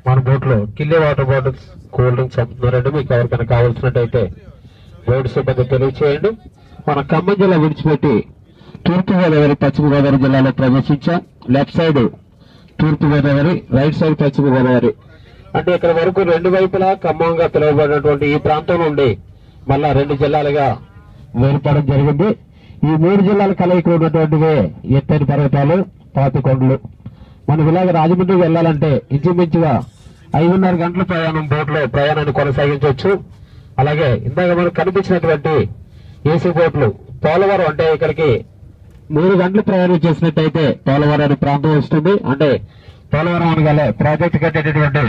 మన బోట్ లో కిల్లే water bottles cool drinks అమ్ముతున్నారంటే మీకు ఎవరికైనా కావాల్సినట్టయితే బోర్డు సిబ్బంది తెలియచేయండి. మన ఖమ్మం జిల్లా విడిచిపెట్టి తూర్పుగోదావరి పశ్చిమ గోదావరి జిల్లాలో ప్రవేశించాం. లెఫ్ట్ సైడ్ తూర్పుగోదావరి, రైట్ సైడ్ పశ్చిమ గోదావరి. అంటే ఇక్కడ వరకు రెండు వైపులా ఖమ్మంగా పిలువబడినటువంటి ఈ ప్రాంతం నుండి మళ్ళా రెండు జిల్లాలుగా వేరుపడడం జరిగింది. ఈ మూడు జిల్లాల కలయిక ఉన్నటువంటివే ఎత్తైన పర్వతాలు, పాతికొండలు. మనం ఇలాగ రాజమండ్రికి వెళ్లాలంటే ఇంచుమించుగా 5:30 గంటల బోట్ లో ప్రయాణాన్ని కొనసాగించవచ్చు. అలాగే ఇందాక మనకు కనిపించినటువంటి ఏసీ బోట్లు పోలవరం, అంటే ఇక్కడికి 3 గంటలు ప్రయాణం చేసినట్టయితే పోలవరం అనే ప్రాంతం వస్తుంది. అంటే పోలవరం అనగానే ప్రాజెక్టు కట్టేటటువంటి